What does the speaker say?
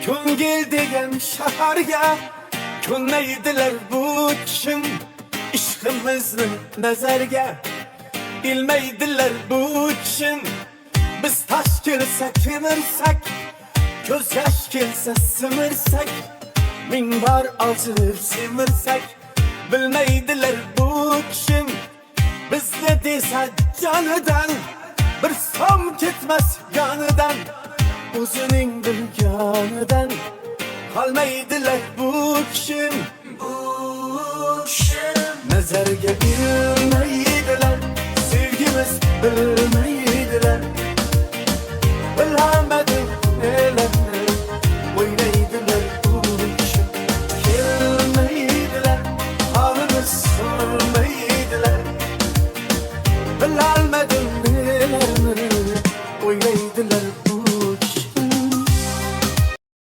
Ko'ngil degan shaharga ko'nmaydilar bu kim ishqimizni nazarga ilmaydilar bu kim biz tash kelsa kemirsak ko'z yosh kelsa simirsak ming bor ozib semirsak bilmaydilar bu kim bizni desa jonidan bir so'm ketmas yonidan o'zining bilganidan qolmaydilar bu kim nazarga ilmaydilar sevgimiz bilmaydilar bilamadim